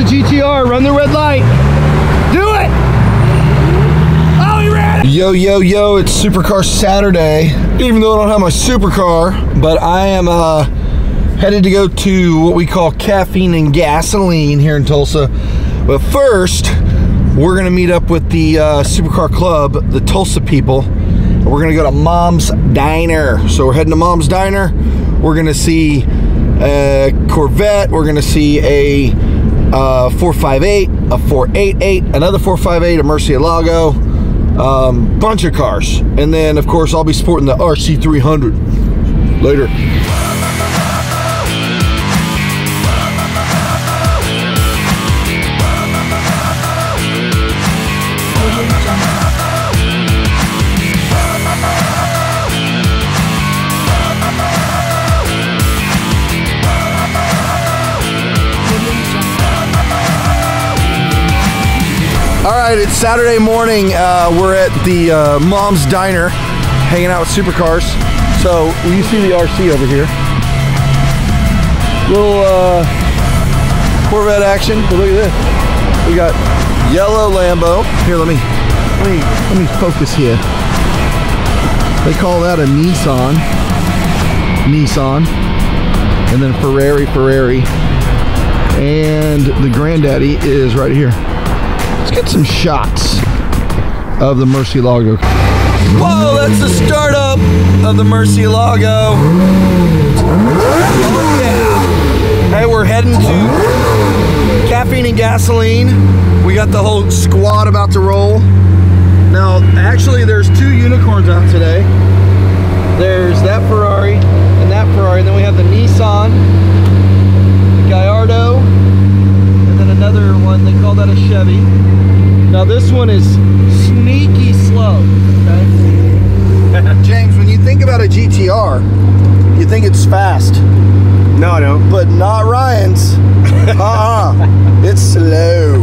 the GTR, run the red light. Do it! Oh, he ran! Yo, yo, yo, it's SuperCar Saturday. Even though I don't have my supercar, but I am headed to go to what we call Caffeine and Gasoline here in Tulsa. But first, we're gonna meet up with the SuperCar Club, the Tulsa people. We're gonna go to Mom's Diner. So we're heading to Mom's Diner. We're gonna see a Corvette. We're gonna see a 458, a 488, another 458, a Murcielago, bunch of cars. And then, of course, I'll be sporting the RC300. Later. All right, it's Saturday morning. We're at the Mom's Diner, hanging out with supercars. So you see the RC over here. Little Corvette action. But look at this. We got yellow Lambo. Here, let me focus here. They call that a Nissan. And then Ferrari. And the granddaddy is right here. Let's get some shots of the Murcielago. Whoa, that's the startup of the Murcielago. Oh yeah. Hey, we're heading to Caffeine and Gasoline. We got the whole squad about to roll. Now, actually, there's two unicorns out today. There's that Ferrari and that Ferrari. And then we have the Nissan, the Gallardo, and then another one, they call that a Chevy. Now this one is sneaky slow, okay? James, when you think about a GTR, you think it's fast. No, I don't. But not Ryan's. It's slow.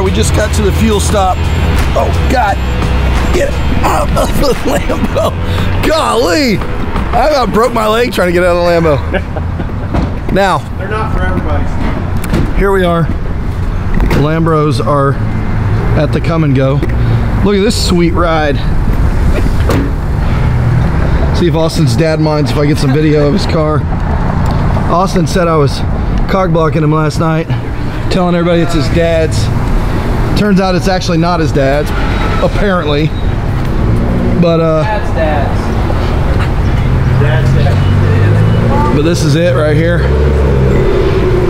We just got to the fuel stop. Oh God, get out of the Lambo. Golly, I about broke my leg trying to get out of the Lambo. Now, they're not for everybody. Here we are. The Lambros are at the come and go. Look at this sweet ride. See if Austin's dad minds if I get some video of his car. Austin said I was cog blocking him last night, telling everybody it's his dad's. Turns out it's actually not his dad's, apparently. But Dad's. But this is it right here.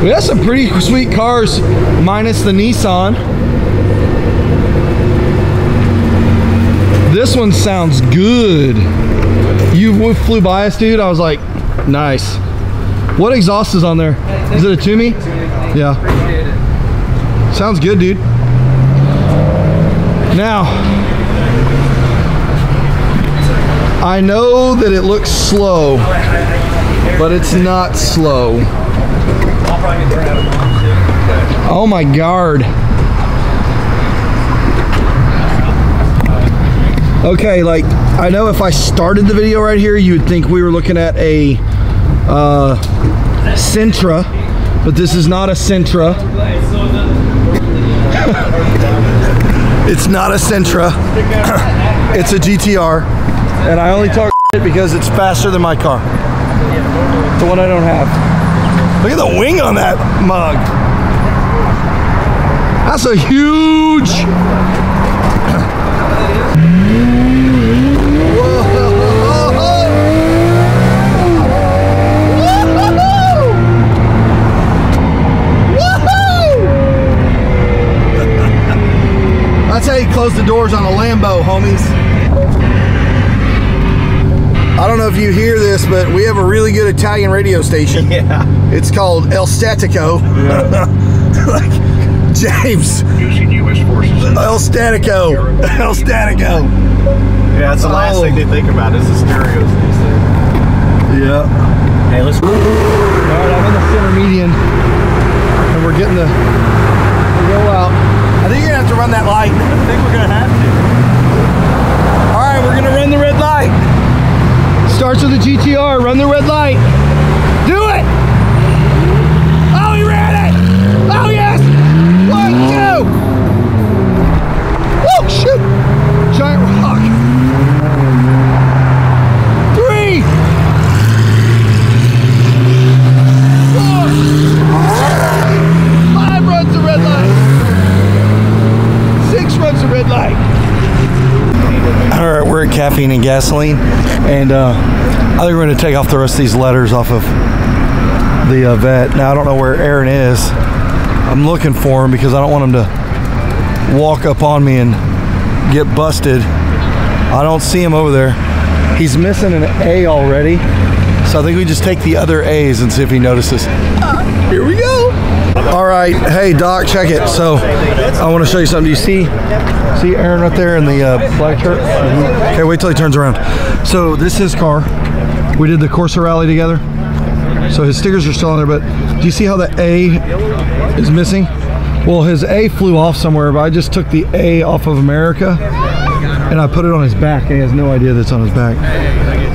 We got some pretty sweet cars, minus the Nissan. This one sounds good. You flew by us, dude. I was like, nice. What exhaust is on there? Is it a Toomey? Yeah. Sounds good, dude. Now, I know that it looks slow, but it's not slow. Oh my God. Okay, like, I know if I started the video right here, you would think we were looking at a Sentra, but this is not a Sentra. It's not a Sentra. It's a GTR. And I only talk shit because it's faster than my car. The one I don't have. Look at the wing on that mug. That's a huge. That's how you close the doors on a Lambo, homies. if you hear this, but we have a really good Italian radio station. Yeah. It's called El Statico. Like James. Using U.S. forces. El Statico. El Statico. Yeah, that's the last thing they think about is the stereos these days. Yeah. Hey, let's. All right, I'm in the center median, and we're getting the roll out. I think you're gonna have to run that light. I think we're gonna have to. All right, we're gonna run the red light. Starts with the GTR. Run the red light. Do it. Oh, he ran it. Oh yes. 1, 2. Oh shoot! Giant rock. 3, 4, 5 runs the red light. 6 runs the red light. All right, we're at Caffeine and Gasoline, and I think we're going to take off the rest of these letters off of the vet. Now I don't know where Aaron is. I'm looking for him because I don't want him to walk up on me and get busted. I don't see him over there. He's missing an A already, so I think we just take the other A's and see if he notices. Here we go. All right, hey Doc, check it. So I want to show you something. Do you see Aaron right there in the black shirt? Okay, wait till he turns around. So this is his car. We did the Corsa rally together. So his stickers are still on there, but do you see how the A is missing? Well, his A flew off somewhere, but I just took the A off of America and I put it on his back, and he has no idea that's on his back.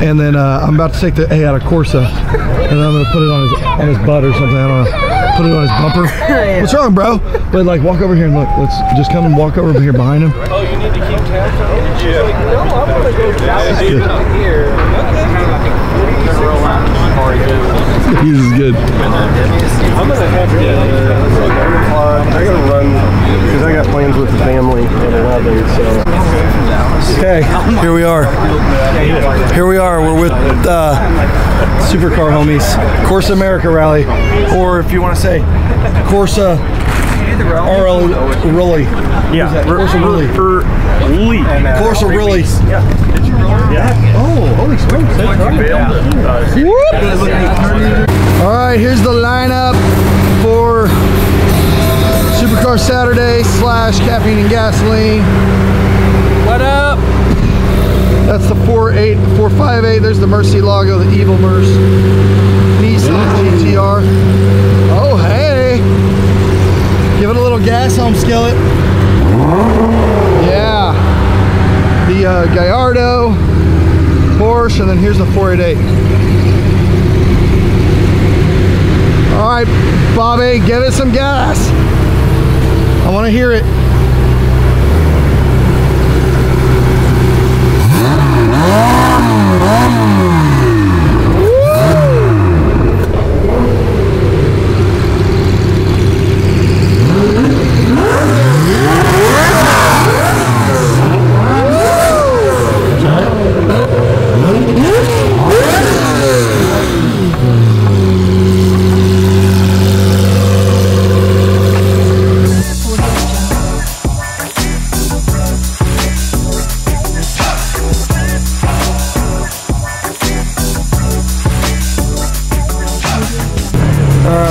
And then I'm about to take the A out of Corsa, and then I'm gonna put it on his butt or something. I don't know. Put it on his bumper. What's wrong, bro? But like, walk over here and look. Let's just come and walk over here behind him. Oh, you need to keep tabs on it? Yeah. No, I'm gonna go down here. This is good. I'm gonna have to. I gotta run because I got plans with the family at 11. So. Okay, here we are. Here we are. We're with SuperCar homies, Corsa America Rally, or if you want to say Corsa RL Rally. Yeah, Corsa Rally. Corsa Rally. Yeah. Oh, holy smokes! All right, here's the lineup for SuperCar Saturday / Caffeine and Gasoline. What up? That's the 458. There's the Murcielago, the evil Merc. Nissan GTR. Oh, hey. Give it a little gas, home skillet. Yeah. The Gallardo, Porsche, and then here's the 488. All right, Bobby, give it some gas. I want to hear it.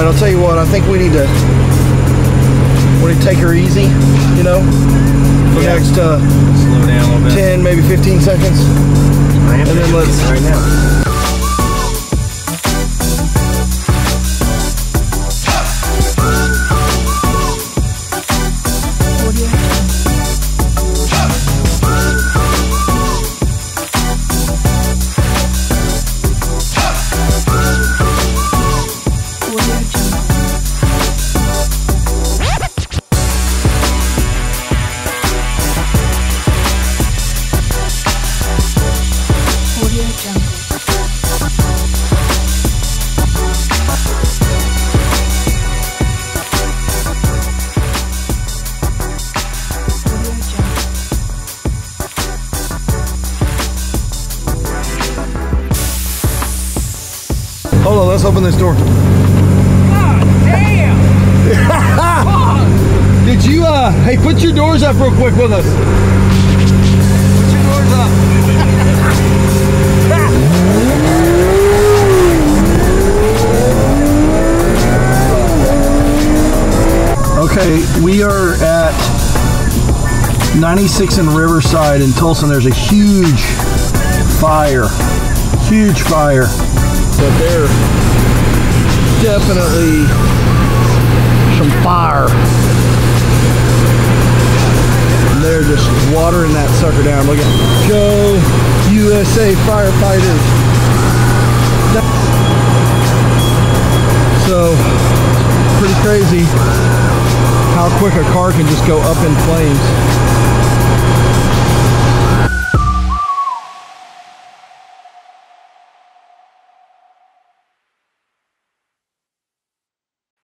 I'll tell you what, I think we need to take her easy, you know, for the next slow down a little bit. 10, maybe 15 seconds. And then let's right now. Hold on, let's open this door. God damn! Did you, hey, put your doors up real quick with us. Put your doors up. 96 in Riverside in Tulsa, and there's a huge fire. Huge fire. But there definitely some fire. And they're just watering that sucker down. Look at go USA firefighters. So pretty crazy how quick a car can just go up in flames.